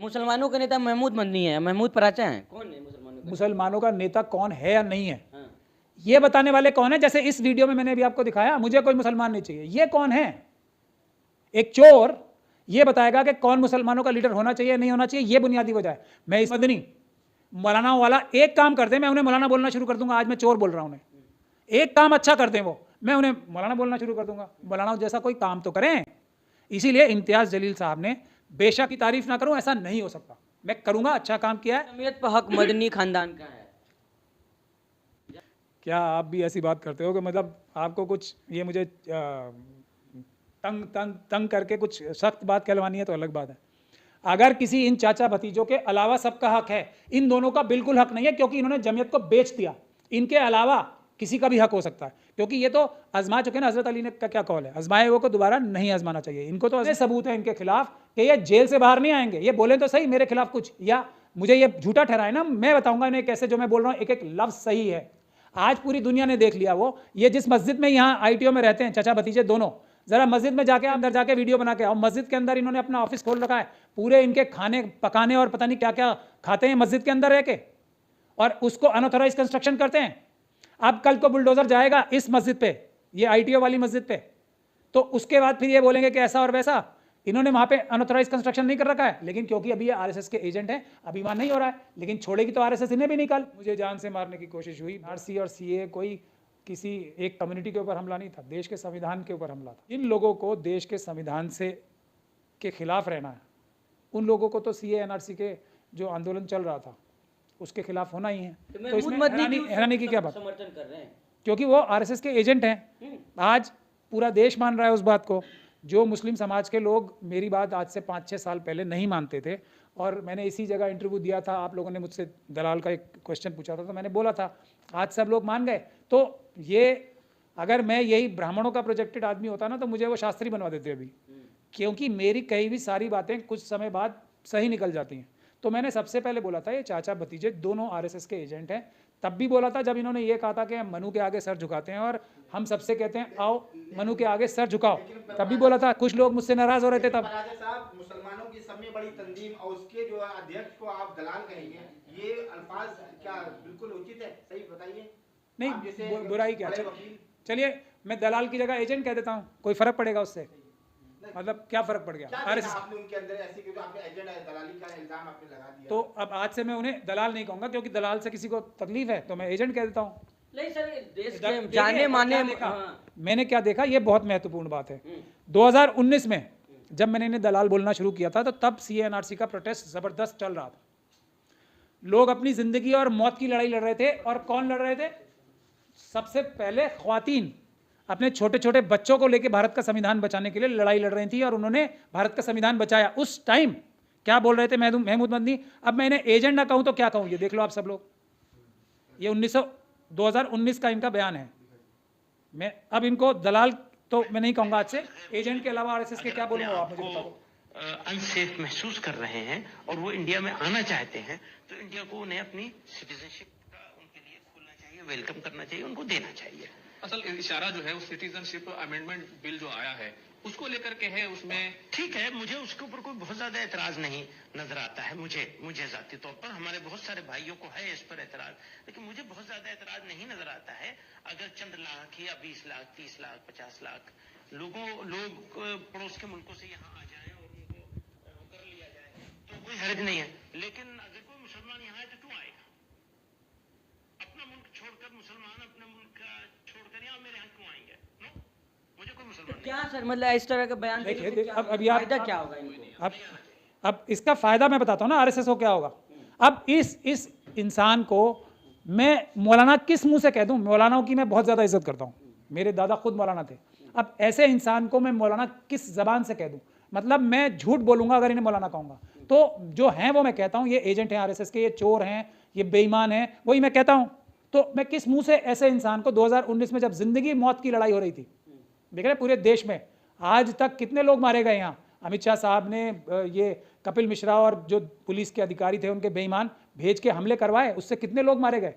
मुसलमानों का नेता महमूद मदनी है, महमूद पराचा है, कौन है मुसलमानों का नेता कौन है या नहीं है, हाँ। ये बताने वाले कौन है? जैसे इस वीडियो में मैंने अभी आपको दिखाया, मुझे कोई मुसलमान नहीं चाहिए, ये कौन है? एक चोर ये बताएगा कि कौन मुसलमानों का लीडर होना चाहिए नहीं होना चाहिए, ये बुनियादी वजह है। मैं इस मदनी मौलाना वाला एक काम करते हैं, मैं उन्हें मौलाना बोलना शुरू कर दूंगा। आज मैं चोर बोल रहा हूं उन्हें, एक काम अच्छा करते हैं वो, मैं उन्हें मौलाना बोलना शुरू कर दूंगा। मौलाना जैसा कोई काम तो करें। इसीलिए इम्तियाज जलील साहब ने, बेशक की तारीफ ना करूं, ऐसा नहीं हो सकता, मैं करूंगा, अच्छा काम किया है। जमीयत पर हक मदनी खानदान का है। क्या आप भी ऐसी बात करते हो कि मतलब आपको कुछ ये मुझे तंग करके कुछ सख्त बात कहलवानी है तो अलग बात है। अगर किसी इन चाचा भतीजों के अलावा सबका हक है, इन दोनों का बिल्कुल हक नहीं है, क्योंकि इन्होंने जमीयत को बेच दिया। इनके अलावा किसी का भी हक हो सकता है, क्योंकि ये तो आजमा चुके ना। हजरत अली ने का क्या कौल है, आजमाए हुए को दोबारा नहीं आजमाना चाहिए। इनको तो ऐसे सबूत है इनके खिलाफ कि ये जेल से बाहर नहीं आएंगे। ये बोले तो सही मेरे खिलाफ कुछ, या मुझे ये झूठा ठहराए ना, मैं बताऊंगा इन्हें कैसे जो मैं बोल रहा हूँ एक एक लफ्ज सही है। आज पूरी दुनिया ने देख लिया। वो ये जिस मस्जिद में यहाँ ITO में रहते हैं चाचा भतीजे दोनों, जरा मस्जिद में जाके अंदर जाके वीडियो बना के आओ। मस्जिद के अंदर इन्होंने अपना ऑफिस खोल रखा है, पूरे इनके खाने पकाने और पता नहीं क्या क्या खाते हैं मस्जिद के अंदर रह के, और उसको अनऑथराइज कंस्ट्रक्शन करते हैं। अब कल को बुलडोजर जाएगा इस मस्जिद पे, ये ITO वाली मस्जिद पे, तो उसके बाद फिर ये बोलेंगे कि ऐसा और वैसा। इन्होंने वहां पे अनऑथराइज कंस्ट्रक्शन नहीं कर रखा है, लेकिन क्योंकि अभी ये RSS के एजेंट हैं, अभिमान नहीं हो रहा है, लेकिन छोड़ेगी तो RSS इन्हें भी निकाल। मुझे जान से मारने की कोशिश हुई। RC और CA कोई किसी एक कम्युनिटी के ऊपर हमला नहीं था, देश के संविधान के ऊपर हमला था। इन लोगों को देश के संविधान से के खिलाफ रहना है। उन लोगों को तो CA NRC के जो आंदोलन चल रहा था उसके खिलाफ होना ही है। तो इसमें हैरानी की क्या बात, समर्थन कर रहे हैं क्योंकि वो RSS के एजेंट हैं। आज पूरा देश मान रहा है उस बात को। जो मुस्लिम समाज के लोग मेरी बात आज से 5-6 साल पहले नहीं मानते थे, और मैंने इसी जगह इंटरव्यू दिया था, आप लोगों ने मुझसे दलाल का एक क्वेश्चन पूछा था, तो मैंने बोला था आज सब लोग मान गए। तो ये अगर मैं यही ब्राह्मणों का प्रोजेक्टेड आदमी होता ना, तो मुझे वो शास्त्री बनवा देते अभी, क्योंकि मेरी कही हुई सारी बातें कुछ समय बाद सही निकल जाती हैं। तो मैंने सबसे पहले बोला था ये चाचा भतीजे दोनों RSS के एजेंट हैं। तब भी बोला था जब इन्होंने ये कहा था कि हम मनु के आगे सर झुकाते हैं और हम सबसे कहते हैं आओ मनु के आगे सर झुकाओ, तब भी बोला था। कुछ लोग मुझसे नाराज हो रहे थे तब। साहब, मुसलमानों की सबसे बड़ी तंजीम और उसके जो अध्यक्ष को आप दलाल कहेंगे, ये अल्फाज क्या बिल्कुल उचित है? सही बताइए। नहीं, बुराई क्या, चलिए मैं दलाल की जगह एजेंट कह देता हूँ, कोई फर्क पड़ेगा उससे? मतलब क्या फर्क पड़ गया? आपने उनके अंदर ऐसी कि आपने एजेंट है, दलाली का इल्जाम आपने लगा दिया। तो अब आज से मैं उन्हें दलाल नहीं कहूंगा, क्योंकि दलाल से किसी को तकलीफ है, तो मैं एजेंट कह देता हूँ। नहीं सर, देश के जाने माने मैंने क्या देखा, ये बहुत महत्वपूर्ण बात है। 2019 में जब मैंने इन्हें दलाल बोलना शुरू किया था, तो तब CA NRC का प्रोटेस्ट जबरदस्त चल रहा था। लोग अपनी जिंदगी और मौत की लड़ाई लड़ रहे थे, और कौन लड़ रहे थे? सबसे पहले ख्वातीन अपने छोटे छोटे बच्चों को लेकर भारत का संविधान बचाने के लिए लड़ाई लड़ रही थी, और उन्होंने भारत का संविधान बचाया। उस टाइम क्या बोल रहे थे महमूद मदनी? अब मैं इन्हें एजेंट ना कहूं तो क्या कहूं, ये देख लो आप सब लोग। ये 2019 का इनका बयान है। मैं अब इनको दलाल तो मैं नहीं कहूंगा, आज से एजेंट के अलावा RSS के क्या बोलूंगा, आप मुझे बता दो। अनसेफ महसूस कर रहे हैं और वो इंडिया में आना चाहते हैं, तो इंडिया को उन्हें अपनी सिटीजनशिप का उनके लिए खोलना चाहिए, वेलकम करना चाहिए, उनको देना चाहिए। असल इशारा जो है वो सिटीजनशिप अमेंडमेंट बिल जो आया है उसको लेकर के है। उसमें ठीक है, मुझे उसके ऊपर कोई बहुत ज्यादा एतराज नहीं नजर आता है। मुझे जाती तौर पर, हमारे बहुत सारे भाइयों को है इस पर एतराज, लेकिन मुझे बहुत ज्यादा एतराज नहीं नजर आता है। अगर चंद लाख या 20 लाख 30 लाख 50 लाख लोग पड़ोस के मुल्कों से यहाँ आ जाए और उनको कर लिया जाए तो कोई हर्ज नहीं है। लेकिन अगर कोई मुसलमान यहाँ आए तो क्यों आएगा? अपना मुल्क छोड़कर मुसलमान अपना मुल्क छोड़कर यहाँ मेरे यहाँ क्यों आएंगे? नो, मुझे कोई मुसलमान क्या सर, मतलब इस तरह का बयान देखिए, अब यार क्या होगा इनको? अब इसका फायदा मैं बताता हूँ ना RSS को क्या होगा। अब इस इंसान को मैं मौलाना किस मुंह से कह दूं? मौलानाओं की मैं बहुत ज्यादा इज्जत करता हूँ, मेरे दादा खुद मौलाना थे। अब ऐसे इंसान को मैं मौलाना किस जबान से कह दूं? मतलब मैं झूठ बोलूंगा अगर इन्हें मौलाना कहूंगा। तो जो हैं वो मैं कहता हूँ ये एजेंट हैं RSS के, ये चोर हैं, ये बेईमान हैं, वही मैं कहता हूँ। तो मैं किस मुंह से ऐसे इंसान को 2019 में जब जिंदगी मौत की लड़ाई हो रही थी, देख रहे पूरे देश में, आज तक कितने लोग मारे गए यहाँ। अमित शाह साहब ने ये कपिल मिश्रा और जो पुलिस के अधिकारी थे उनके बेईमान भेज के हमले करवाए, उससे कितने लोग मारे गए।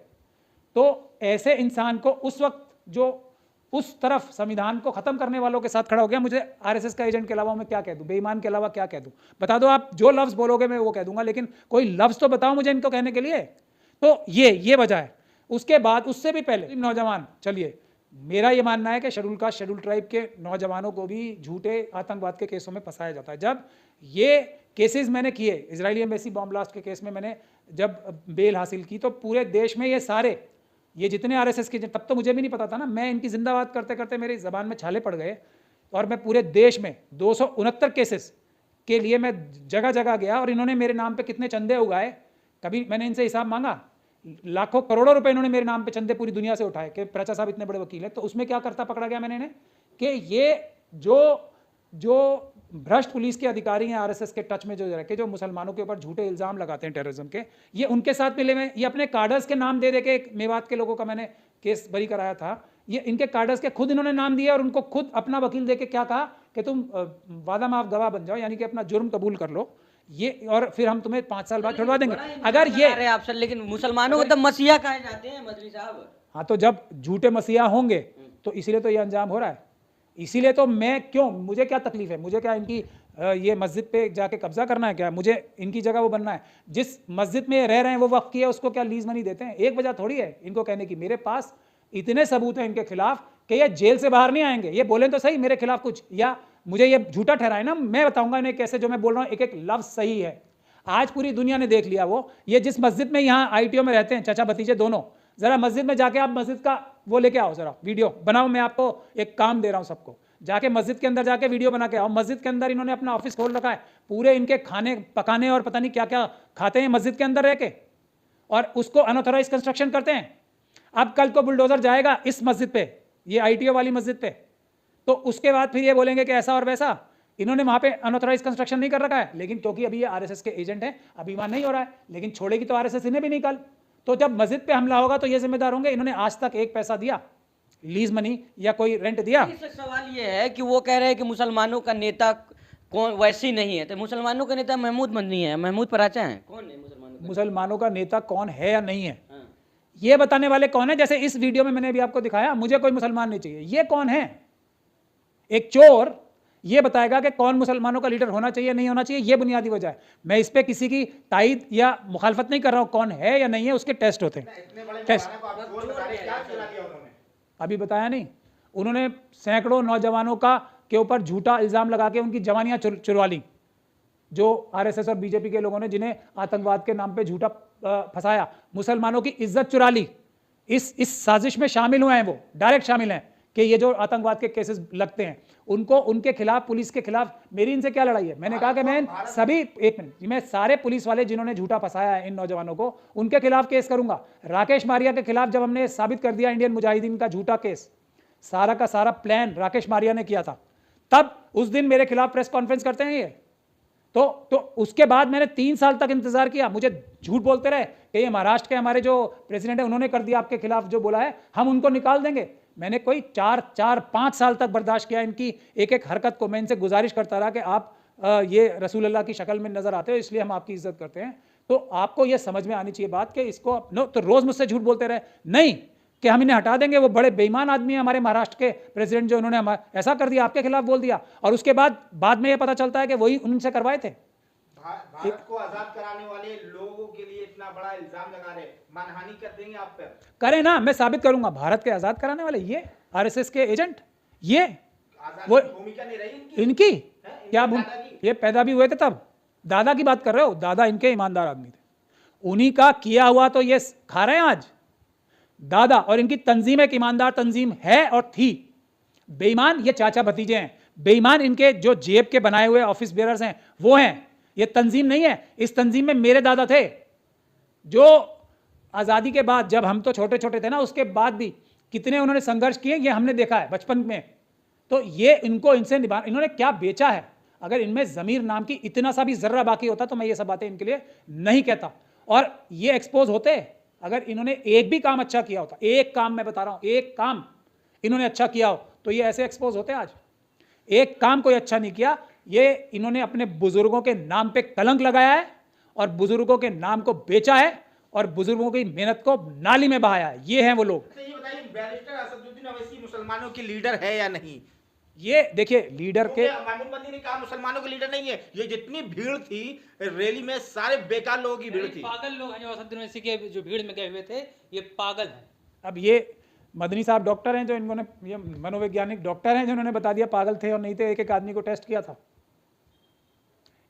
तो ऐसे इंसान को उस वक्त जो उस तरफ संविधान को खत्म करने वालों के साथ खड़ा हो गया। मुझे आरएसएस का एजेंट के अलावा मैं क्या कह दूं, बेईमान के अलावा क्या कह दूं? बता दो आप, जो लफ्ज बोलोगे मैं वो कह दूंगा, लेकिन कोई लफ्ज तो बताओ मुझे इनको कहने के लिए। तो ये वजह है। उसके बाद उससे भी पहले नौजवान, चलिए मेरा ये मानना है कि शेड्यूल कास्ट शेड्यूल ट्राइब के नौजवानों को भी झूठे आतंकवाद के केसों में फंसाया जाता है। जब ये केसेस मैंने किए, इजरायली एम्बेसी बॉम्ब ब्लास्ट के केस में मैंने जब बेल हासिल की, तो पूरे देश में ये जितने आरएसएस के, तब तो मुझे भी नहीं पता था ना, मैं इनकी जिंदाबाद करते करते मेरी जबान में छाले पड़ गए और मैं पूरे देश में 269 केसेस के लिए मैं जगह जगह गया और इन्होंने मेरे नाम पे कितने चंदे उगाए, कभी मैंने इनसे हिसाब मांगा? लाखों करोड़ों रुपए इन्होंने मेरे नाम पे चंदे पूरी दुनिया से उठाए कि प्रचा साहब इतने बड़े वकील हैं। तो उसमें क्या करता पकड़ा गया मैंने इन्हें कि ये जो भ्रष्ट पुलिस के अधिकारी हैं आरएसएस के टच में जो रह के जो मुसलमानों के ऊपर झूठे इल्जाम लगाते हैं टेररिज्म के, ये उनके साथ मिले हुए, ये अपने कार्डर्स के नाम दे के, मेवात के लोगों का मैंने केस बरी कराया था, ये इनके कार्डर्स के खुद इन्होंने नाम दिया और उनको खुद अपना वकील देके क्या कहा कि तुम वादा माफ गवाह बन जाओ, यानी कि अपना जुर्म कबूल कर लो ये, और फिर हम तुम्हें 5 साल बाद छुड़वा देंगे। अगर ये आप सर, लेकिन मुसलमानों को तो मसीहा कहे जाते हैं मदनी साहब। हाँ, तो जब झूठे मसीहा होंगे तो इसीलिए तो ये अंजाम हो रहा है। इसीलिए तो मैं क्यों, मुझे क्या तकलीफ है, मुझे क्या इनकी ये मस्जिद पे जाके कब्जा करना है क्या? मुझे इनकी जगह वो बनना है? जिस मस्जिद में रह रहे हैं वो वक्फ की है, उसको क्या लीज मनी देते हैं? एक वजह थोड़ी है इनको कहने की। मेरे पास इतने सबूत हैं इनके खिलाफ कि ये जेल से बाहर नहीं आएंगे। ये बोलें तो सही मेरे खिलाफ कुछ, या मुझे ये झूठा ठहराए ना, मैं बताऊंगा इन्हें कैसे जो मैं बोल रहा हूँ एक एक लफ्ज सही है। आज पूरी दुनिया ने देख लिया। वो ये जिस मस्जिद में यहाँ आईटीओ में रहते हैं चाचा भतीजे दोनों, जरा मस्जिद में जाके आप मस्जिद का वो लेके आओ, जरा वीडियो बनाओ। मैं आपको एक काम दे रहा हूँ सबको, जाके मस्जिद के अंदर जाके वीडियो बना के आओ। मस्जिद के अंदर इन्होंने अपना ऑफिस खोल रखा है, पूरे इनके खाने पकाने और पता नहीं क्या क्या खाते हैं मस्जिद के अंदर रह के, और उसको अनऑथराइज कंस्ट्रक्शन करते हैं। अब कल को बुलडोजर जाएगा इस मस्जिद पे, ये आईटीओ वाली मस्जिद पे, तो उसके बाद फिर ये बोलेंगे कि ऐसा और वैसा। इन्होंने वहां पे अनऑथराइज कंस्ट्रक्शन नहीं कर रखा है, लेकिन क्योंकि अभी ये आरएसएस के एजेंट हैं, अभी वहां नहीं हो रहा है, लेकिन छोड़ेगी तो आरएसएस इन्हें भी नहीं कल। तो जब मस्जिद पे हमला होगा तो ये जिम्मेदार होंगे। इन्होंने आज तक एक पैसा दिया लीज मनी या कोई रेंट दिया? सवाल ये है कि वो कह रहे हैं कि मुसलमानों का नेता कौन, वैसी नहीं है, तो मुसलमानों का नेता महमूद मदनी है, महमूद पराचा है, कौन है मुसलमानों का नेता कौन है या नहीं है? ये बताने वाले कौन है? जैसे इस वीडियो में मैंने अभी आपको दिखाया, मुझे कोई मुसलमान नहीं चाहिए, ये कौन है? एक चोर ये बताएगा कि कौन मुसलमानों का लीडर होना चाहिए नहीं होना चाहिए, ये बुनियादी वजह है। मैं इस पे किसी की तायद या मुखालफत नहीं कर रहा हूं, कौन है या नहीं है उसके टेस्ट होते हैं। टेस्ट अभी बताया नहीं, उन्होंने सैकड़ों नौजवानों का के ऊपर झूठा इल्जाम लगा के उनकी जवानियां चुरवा ली, जो आरएसएस और बीजेपी के लोगों ने जिन्हें आतंकवाद के नाम पे झूठा फंसाया, मुसलमानों की इज्जत चुरा ली। इस साजिश में शामिल हुए हैं, वो डायरेक्ट शामिल हैं कि ये जो आतंकवाद के केसेस लगते हैं उनको, उनके खिलाफ, पुलिस के खिलाफ मेरी इनसे क्या लड़ाई है? मैंने कहा कि मैं सभी, एक मिनट, मैं सारे पुलिस वाले जिन्होंने झूठा फंसाया है इन नौजवानों को, उनके खिलाफ केस करूंगा। राकेश मारिया के खिलाफ जब हमने साबित कर दिया इंडियन मुजाहिदीन का झूठा केस, सारा का सारा प्लान राकेश मारिया ने किया था, तब उस दिन मेरे खिलाफ प्रेस कॉन्फ्रेंस करते हैं ये। तो उसके बाद मैंने 3 साल तक इंतजार किया। मुझे झूठ बोलते रहे कि ये महाराष्ट्र के हमारे जो प्रेसिडेंट है उन्होंने कर दिया आपके खिलाफ जो बोला है, हम उनको निकाल देंगे। मैंने कोई 4-5 साल तक बर्दाश्त किया इनकी एक एक हरकत को। मैं इनसे गुजारिश करता रहा कि आप ये रसूल अल्लाह की शक्ल में नजर आते हो, इसलिए हम आपकी इज्जत करते हैं। तो आपको ये समझ में आनी चाहिए बात कि इसको तो रोज मुझसे झूठ बोलते रहे नहीं कि हम इन्हें हटा देंगे, वो बड़े बेईमान आदमी है हमारे महाराष्ट्र के प्रेसिडेंट जो उन्होंने ऐसा कर दिया, आपके खिलाफ बोल दिया, और उसके बाद में ये पता चलता है कि वही उनसे करवाए थे। भारत को आजाद कराने वाले लोगों के लिए इतना बड़ा इल्जाम लगा रहे, मानहानि कर देंगे आप पर? करें ना, मैं साबित करूंगा। भारत के आजाद कराने वाले ये आरएसएस के एजेंट, ये वो भूमिका नहीं रही इनकी क्या ये पैदा भी हुए थे तब। दादा की बात कर रहे हो? दादा इनके ईमानदार आदमी थे, उन्हीं का किया हुआ तो ये खा रहे हैं आज। दादा और इनकी तंजीम एक ईमानदार तंजीम है और थी। बेईमान ये चाचा भतीजे हैं, बेईमान इनके जो जेब के बनाए हुए ऑफिस बेयरर्स हैं वो हैं, ये तंजीम नहीं है। इस तंजीम में मेरे दादा थे, जो आज़ादी के बाद, जब हम तो छोटे छोटे थे ना, उसके बाद भी कितने उन्होंने संघर्ष किए, ये हमने देखा है बचपन में। तो ये इनको इनसे निभा, इन्होंने क्या बेचा है? अगर इनमें ज़मीर नाम की इतना सा भी जर्रा बाकी होता तो मैं ये सब बातें इनके लिए नहीं कहता, और ये एक्सपोज होते अगर इन्होंने एक भी काम अच्छा किया होता। एक काम मैं बता रहा हूं, एक काम इन्होंने अच्छा किया हो तो ये ऐसे एक्सपोज होते आज। एक काम कोई अच्छा नहीं किया, ये इन्होंने अपने बुजुर्गों के नाम पे कलंक लगाया है और बुजुर्गों के नाम को बेचा है, और बुजुर्गों की मेहनत को नाली में बहाया है। ये हैं वो लोग। अच्छा, ये बताइए, बैरिस्टर असदुद्दीन ओवैसी मुसलमानों के लीडर है या नहीं? ये देखिए लीडर के क्योंकि महमूद बंदी ने कहा मुसलमानों के लीडर नहीं है। ये जितनी भीड़ थी रैली में, सारे बेकार लोगों की भीड़ थी। पागल लोग हैं जो असदुद्दीन ओवैसी के जो भीड़ में गए हुए थे, ये पागल हैं। अब ये मदनी साहब डॉक्टर हैं जो इन्होंने, ये मनोवैज्ञानिक डॉक्टर हैं जिन्होंने बता दिया पागल थे और नहीं थे, एक एक आदमी को टेस्ट किया था।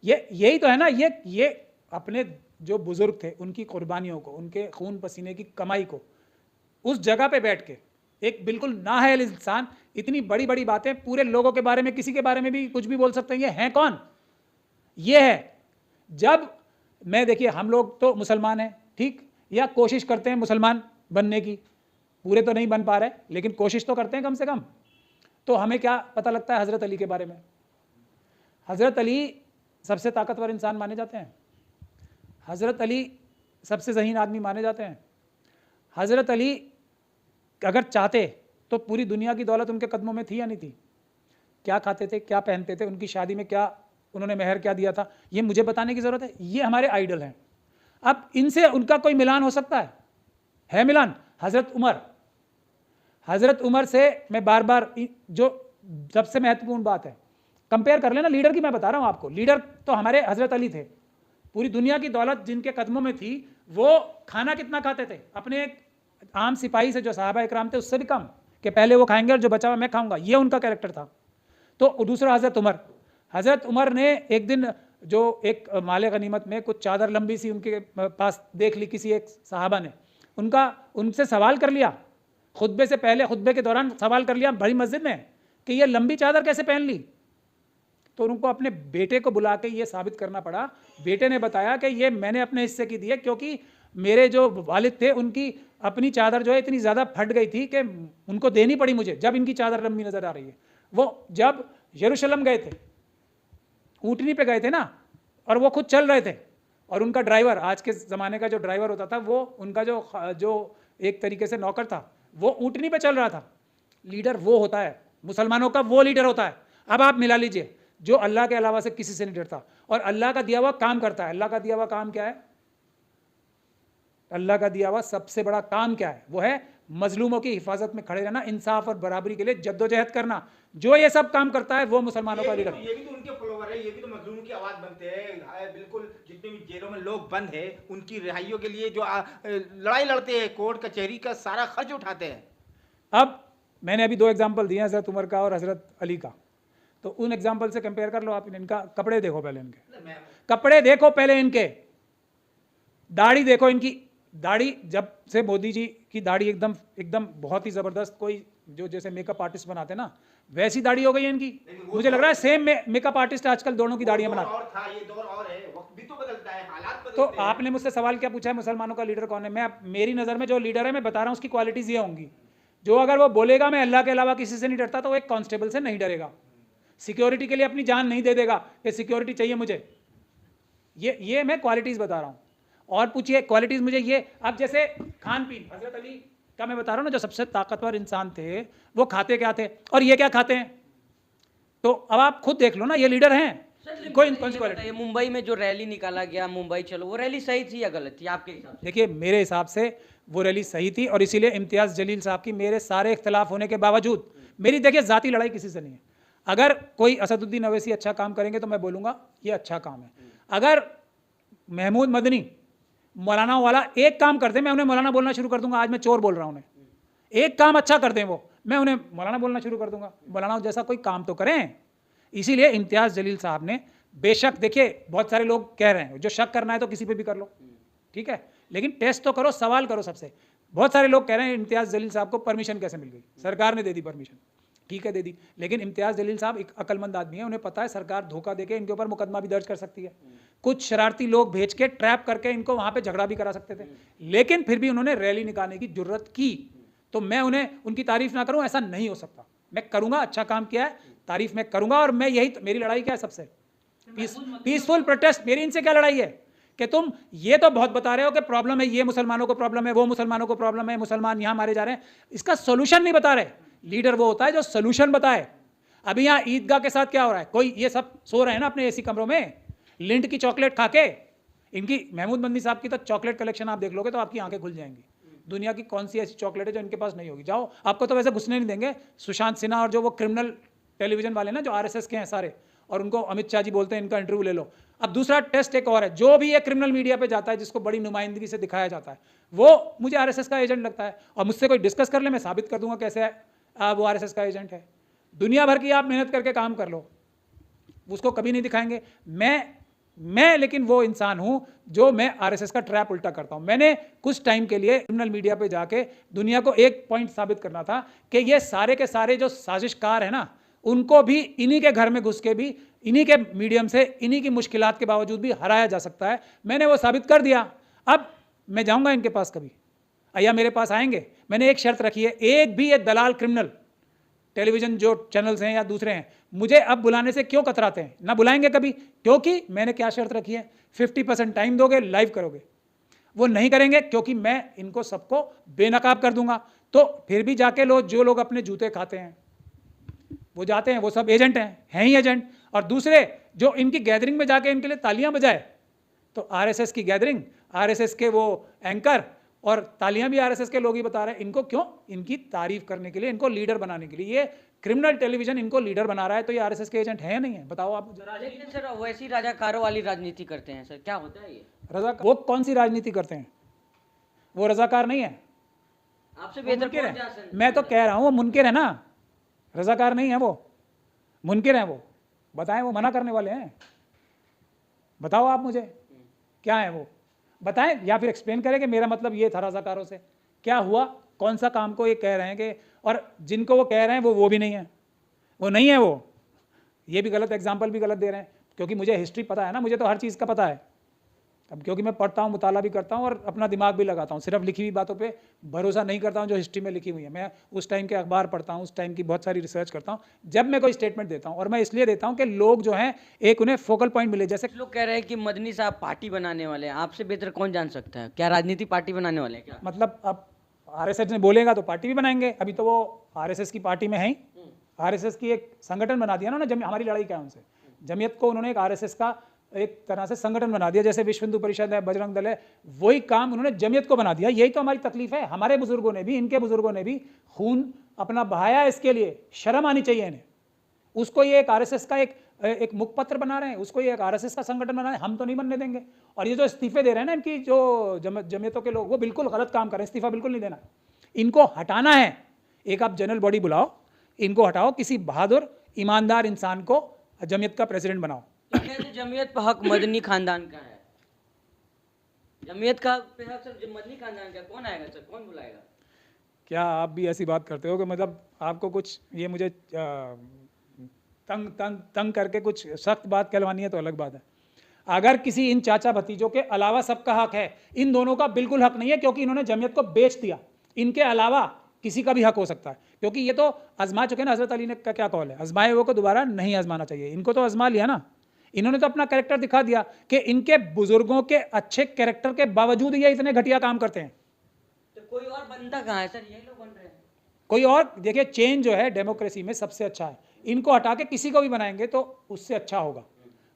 ये यही तो है ना, ये अपने जो बुजुर्ग थे उनकी कुर्बानियों को, उनके खून पसीने की कमाई को उस जगह पे बैठ के एक बिल्कुल नाअहल इंसान इतनी बड़ी बड़ी बातें पूरे लोगों के बारे में, किसी के बारे में भी कुछ भी बोल सकते हैं। ये हैं कौन? ये है जब मैं, देखिए हम लोग तो मुसलमान हैं, ठीक, या कोशिश करते हैं मुसलमान बनने की, पूरे तो नहीं बन पा रहे लेकिन कोशिश तो करते हैं कम से कम। तो हमें क्या पता लगता है हज़रत अली के बारे में? हज़रत अली सबसे ताकतवर इंसान माने जाते हैं, हज़रत अली सबसे ज़हीन आदमी माने जाते हैं। हज़रत अली अगर चाहते तो पूरी दुनिया की दौलत उनके कदमों में थी या नहीं थी? क्या खाते थे, क्या पहनते थे, उनकी शादी में क्या उन्होंने मेहर क्या दिया था, ये मुझे बताने की ज़रूरत है? ये हमारे आइडल हैं। अब इनसे उनका कोई मिलान हो सकता है मिलान? हज़रत उमर से मैं बार बार, जो सबसे महत्वपूर्ण बात है, कंपेयर कर लेना लीडर की, मैं बता रहा हूँ आपको। लीडर तो हमारे हज़रत अली थे। पूरी दुनिया की दौलत जिनके कदमों में थी, वो खाना कितना खाते थे? अपने एक आम सिपाही से जो साहबा इकराम थे उससे भी कम, कि पहले वो खाएंगे और जो बचा हुआ मैं खाऊंगा। ये उनका कैरेक्टर था। तो दूसरा हज़रत उमर ने एक दिन जो एक माले गनीमत में कुछ चादर लंबी सी उनके पास देख ली किसी एक साहबा ने, उनसे सवाल कर लिया, खुतबे से पहले, खुतबे के दौरान सवाल कर लिया बड़ी मस्जिद में कि ये लंबी चादर कैसे पहन ली? तो उनको अपने बेटे को बुला के ये साबित करना पड़ा। बेटे ने बताया कि ये मैंने अपने हिस्से की दी है, क्योंकि मेरे जो वालिद थे उनकी अपनी चादर जो है इतनी ज़्यादा फट गई थी कि उनको देनी पड़ी मुझे, जब इनकी चादर लंबी नज़र आ रही है। वो जब यरूशलेम गए थे, ऊँटनी पे गए थे ना, और वो खुद चल रहे थे, और उनका ड्राइवर, आज के ज़माने का जो ड्राइवर होता था, वो उनका जो एक तरीके से नौकर था, वो ऊँटनी पे चल रहा था। लीडर वो होता है, मुसलमानों का वो लीडर होता है। अब आप मिला लीजिए, जो अल्लाह के अलावा से किसी से नहीं डरता और अल्लाह का दिया हुआ काम करता है। अल्लाह का दिया हुआ काम क्या है? अल्लाह का दिया हुआ सबसे बड़ा काम क्या है? वो है मजलूमों की हिफाजत में खड़े रहना, इंसाफ और बराबरी के लिए जद्दोजहद करना। जो ये सब काम करता है वो मुसलमानों का लीडर है। ये भी तो उनके फॉलोवर है, ये भी तो मजलूमों की आवाज बनते हैं। बिल्कुल, जितने भी जेलों में लोग बंद है उनकी रिहाइयों के लिए जो लड़ाई लड़ते हैं, कोर्ट कचहरी का सारा खर्च उठाते हैं। अब मैंने अभी 2 एग्जाम्पल दिए, हज़रत उमर का और हज़रत अली का, तो उन एग्जाम्पल से कंपेयर कर लो आप। इनका कपड़े देखो पहले, इनके कपड़े देखो पहले, इनके दाढ़ी देखो, इनकी दाढ़ी, जब से मोदी जी की दाढ़ी एकदम बहुत ही ज़बरदस्त, कोई जो जैसे मेकअप आर्टिस्ट बनाते ना वैसी दाढ़ी हो गई है इनकी। मुझे लग रहा है सेम मेकअप आर्टिस्ट आजकल दोनों की दाढ़ियां बनाते। और था, ये दौर और है, वक्त भी तो बदलता है, हालात बदलते तो हैं। आपने मुझसे सवाल क्या पूछा है, मुसलमानों का लीडर कौन है? मैं, मेरी नज़र में जो लीडर है, मैं बता रहा हूँ उसकी क्वालिटीज़ ये होंगी। जो अगर वो बोलेगा मैं अल्लाह के अलावा किसी से नहीं डरता, तो वो एक कांस्टेबल से नहीं डरेगा, सिक्योरिटी के लिए अपनी जान नहीं दे देगा कि सिक्योरिटी चाहिए मुझे। ये मैं क्वालिटीज़ बता रहा हूँ। और पूछिए क्वालिटीज़ मुझे ये, अब जैसे खान पीन, हज़रत अली का मैं बता रहा हूँ ना, जो सबसे ताकतवर इंसान थे वो खाते क्या थे और ये क्या खाते हैं? तो अब आप खुद देख लो ना, ये लीडर हैं। कोई कौन सी क्वालिटी? ये मुंबई में जो रैली निकाला गया, मुंबई चलो, वो रैली सही थी या गलत थी आपके हिसाब से? देखिए मेरे हिसाब से वो रैली सही थी, और इसीलिए इम्तियाज़ जलील साहब की, मेरे सारे इख्तलाफ होने के बावजूद, मेरी देखिए ज़ाती लड़ाई किसी से नहीं है। अगर कोई असदुद्दीन अवैसी अच्छा काम करेंगे तो मैं बोलूँगा ये अच्छा काम है। अगर महमूद मदनी, मौलाना वाला एक काम करते, मैं उन्हें मौलाना बोलना शुरू कर दूंगा। आज मैं चोर बोल रहा हूँ उन्हें, एक काम अच्छा कर दें वो, मैं उन्हें मौलाना बोलना शुरू कर दूंगा। मौलाना जैसा कोई काम तो करें। इसीलिए इम्तियाज़ जलील साहब ने, बेशक देखिए बहुत सारे लोग कह रहे हैं, जो शक करना है तो किसी पे भी कर लो, ठीक है, लेकिन टेस्ट तो करो, सवाल करो सबसे। बहुत सारे लोग कह रहे हैं इम्तियाज़ जलील साहब को परमिशन कैसे मिल गई? सरकार ने दे दी परमिशन, ठीक है दे दी, लेकिन इम्तियाज़ जलील साहब एक अक्लमंद आदमी है, उन्हें पता है सरकार धोखा देके इनके ऊपर मुकदमा भी दर्ज कर सकती है, कुछ शरारती लोग भेज के ट्रैप करके इनको वहाँ पे झगड़ा भी करा सकते थे, लेकिन फिर भी उन्होंने रैली निकालने की जुर्रत की। तो मैं उन्हें, उनकी तारीफ ना करूँ, ऐसा नहीं हो सकता। मैं करूँगा, अच्छा काम किया है, तारीफ मैं करूँगा। और मैं यही, मेरी लड़ाई क्या है सबसे? Peaceful protest. मेरी इनसे क्या लड़ाई है कि तुम ये तो बहुत बता रहे हो कि प्रॉब्लम है, ये मुसलमानों को प्रॉब्लम है, वो मुसलमानों को प्रॉब्लम है, मुसलमान यहाँ मारे जा रहे हैं, इसका सोल्यूशन नहीं बता रहे। लीडर वो होता है जो सोल्यूशन बताए। अभी यहाँ ईदगाह के साथ क्या हो रहा है? कोई, ये सब सो रहे हैं ना अपने एसी कमरों में, लिंट की चॉकलेट खा के, इनकी महमूद मदनी साहब की तो चॉकलेट कलेक्शन आप देख लोगे तो आपकी आंखें खुल जाएंगी। दुनिया की कौन सी ऐसी चॉकलेट है जो इनके पास नहीं होगी। जाओ, आपको तो वैसे घुसने नहीं देंगे। सुशांत सिन्हा और जो वो क्रिमिनल टेलीविजन वाले ना जो आरएसएस के हैं सारे, और उनको अमित शाह जी बोलते हैं, इनका इंटरव्यू ले लो। अब दूसरा टेस्ट एक और है, जो भी ये क्रिमिनल मीडिया पे जाता है जिसको बड़ी नुमाइंदगी से दिखाया जाता है वो मुझे आरएसएस का एजेंट लगता है, और मुझसे कोई डिस्कस कर ले, मैं साबित कर दूंगा कैसे वो आरएसएस का एजेंट है। दुनिया भर की आप मेहनत करके काम कर लो, उसको कभी नहीं दिखाएंगे। मैं लेकिन वो इंसान हूं जो मैं आरएसएस का ट्रैप उल्टा करता हूं। मैंने कुछ टाइम के लिए क्रिमिनल मीडिया पे जाके दुनिया को एक पॉइंट साबित करना था कि ये सारे के सारे जो साजिशकार है ना, उनको भी इन्हीं के घर में घुस के भी इन्हीं के मीडियम से इन्हीं की मुश्किलात के बावजूद भी हराया जा सकता है। मैंने वो साबित कर दिया। अब मैं जाऊंगा इनके पास कभी, या मेरे पास आएंगे, मैंने एक शर्त रखी है, एक भी ये दलाल क्रिमिनल टेलीविजन जो चैनल्स हैं या दूसरे हैं मुझे अब बुलाने से क्यों कतराते हैं, ना बुलाएंगे कभी, क्योंकि मैंने क्या शर्त रखी है, 50% टाइम दोगे, लाइव करोगे। वो नहीं करेंगे क्योंकि मैं इनको सबको बेनकाब कर दूंगा। तो फिर भी जाके जो लोग अपने जूते खाते हैं वो जाते हैं, वो सब एजेंट हैं ही एजेंट। और दूसरे जो इनकी गैदरिंग में जाके इनके लिए तालियां बजाए, तो आरएसएस की गैदरिंग, आरएसएस के वो एंकर, और तालियां भी आरएसएस के लोग ही बता रहे हैं। इनको क्यों? इनकी तारीफ करने के लिए, इनको लीडर बनाने के लिए। ये क्रिमिनल टेलीविजन इनको लीडर बना रहा है, तो ये आरएसएस के एजेंट है या नहीं है? बताओ आप। लेकिन सर वैसी राजाकारों वाली राजनीति करते हैं सर, क्या होता है ये? वो कौन सी राजनीति करते हैं? वो रजाकार नहीं है। आपसे बेहतर मुनकिर कौन जा है। सकता मैं तो कह रहा हूं वो मुनकिर है ना, रजाकार नहीं है, वो मुनकिर है। वो बताएं, वो मना करने वाले हैं। बताओ आप मुझे क्या है वो, बताएं, या फिर एक्सप्लेन करें कि मेरा मतलब ये था रजाकारों से क्या हुआ, कौन सा काम को ये कह रहे हैं कि, और जिनको वो कह रहे हैं वो भी नहीं है, वो नहीं है। वो ये भी गलत एग्जाम्पल भी गलत दे रहे हैं, क्योंकि मुझे हिस्ट्री पता है ना, मुझे तो हर चीज़ का पता है। अब क्योंकि मैं पढ़ता हूँ, मुताला भी करता हूँ और अपना दिमाग भी लगाता हूँ। सिर्फ लिखी हुई बातों पे भरोसा नहीं करता हूँ जो हिस्ट्री में लिखी हुई है। मैं उस टाइम के अखबार पढ़ता हूँ, उस टाइम की बहुत सारी रिसर्च करता हूँ जब मैं कोई स्टेटमेंट देता हूँ। और मैं इसलिए देता हूँ कि लोग जो हैं एक उन्हें फोकल पॉइंट मिले। जैसे कुछ लोग कह रहे हैं कि मदनी साहब पार्टी बनाने वाले हैं, आपसे बेहतर कौन जान सकता है? क्या राजनीति पार्टी बनाने वाले हैं क्या? मतलब अब आरएसएस ने बोलेगा तो पार्टी भी बनाएंगे। अभी तो वो आरएसएस की पार्टी में है ही। आरएसएस की एक संगठन बना दिया ना, हमारी लड़ाई क्या है उनसे, जमीयत को उन्होंने एक आरएसएस का एक तरह से संगठन बना दिया। जैसे विश्व हिंदू परिषद है, बजरंग दल है, वही काम उन्होंने जमीयत को बना दिया। यही तो हमारी तकलीफ है। हमारे बुजुर्गों ने भी, इनके बुजुर्गों ने भी खून अपना बहाया इसके लिए, शर्म आनी चाहिए इन्हें। उसको ये एक आरएसएस का एक मुखपत्र बना रहे हैं, उसको ये एक आरएसएस का संगठन बना रहे हैं। हम तो नहीं बनने देंगे। और ये जो इस्तीफे दे रहे हैं ना इनकी जो जमीयतों के लोग, वो बिल्कुल गलत काम कर रहे हैं। इस्तीफा बिल्कुल नहीं देना, इनको हटाना है। एक आप जनरल बॉडी बुलाओ, इनको हटाओ, किसी बहादुर ईमानदार इंसान को जमीयत का प्रेसिडेंट बनाओ। जमीयत पर हक मदनी खानदान का है, जमीयत का पे हक सर मदनी खानदान का। कौन आएगा सर, कौन बुलाएगा? क्या आप भी ऐसी बात करते हो कि मतलब आपको कुछ ये मुझे तंग करके कुछ सख्त बात कहलवानी है तो अलग बात है। अगर किसी इन चाचा भतीजों के अलावा सबका हक है, इन दोनों का बिल्कुल हक नहीं है, क्योंकि इन्होंने जमीयत को बेच दिया। इनके अलावा किसी का भी हक हो सकता है, क्योंकि ये तो आजमा चुके ना। हजरत अली ने का क्या कौल है, आजमाए वो को दोबारा नहीं आजमाना चाहिए। इनको तो आजमा लिया ना, इन्होंने तो अपना कैरेक्टर दिखा दिया कि इनके बुजुर्गों के अच्छे कैरेक्टर के बावजूद ये इतने घटिया काम करते हैं। तो कोई और बंदा कहाँ है सर? यही लोग बन रहे हैं। कोई और देखिए, चेंज जो है डेमोक्रेसी में सबसे अच्छा है। इनको हटा के किसी को भी बनाएंगे तो उससे अच्छा होगा।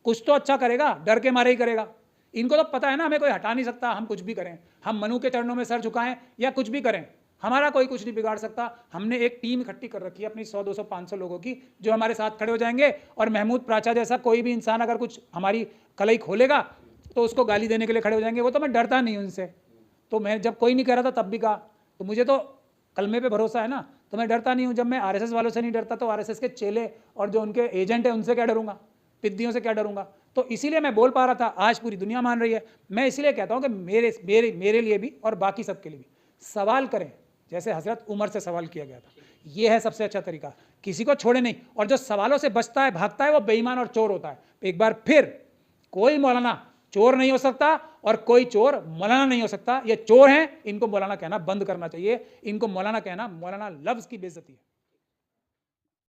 कुछ तो अच्छा करेगा, डर के मारे ही करेगा। इनको तो पता है ना हमें कोई हटा नहीं सकता, हम कुछ भी करें, हम मनु के चरणों में सर झुकाएं या कुछ भी करें, हमारा कोई कुछ नहीं बिगाड़ सकता। हमने एक टीम इकट्ठी कर रखी है अपनी 100, 200, 500 लोगों की, जो हमारे साथ खड़े हो जाएंगे। और महमूद प्राचा जैसा कोई भी इंसान अगर कुछ हमारी कलई खोलेगा तो उसको गाली देने के लिए खड़े हो जाएंगे। वो तो मैं डरता नहीं उनसे। तो मैं जब कोई नहीं कह रहा था तब भी कहा, तो मुझे तो कलमे पे भरोसा है ना, तो मैं डरता नहीं हूँ। जब मैं आरएसएस वालों से नहीं डरता तो आरएसएस के चेले और जो उनके एजेंट हैं उनसे क्या डरूंगा, पिद्दियों से क्या डरूंगा। तो इसीलिए मैं बोल पा रहा था, आज पूरी दुनिया मान रही है। मैं इसलिए कहता हूँ कि मेरे लिए भी और बाकी सबके लिए भी सवाल करें, जैसे हजरत उमर से सवाल किया गया था। यह है सबसे अच्छा तरीका, किसी को छोड़े नहीं। और जो सवालों से बचता है, भागता है, वो बेईमान और चोर होता है। एक बार फिर, कोई मौलाना चोर नहीं हो सकता और कोई चोर मौलाना नहीं हो सकता। ये चोर हैं, इनको मौलाना कहना बंद करना चाहिए। इनको मौलाना कहना मौलाना लफ्ज की बेइज्जती है।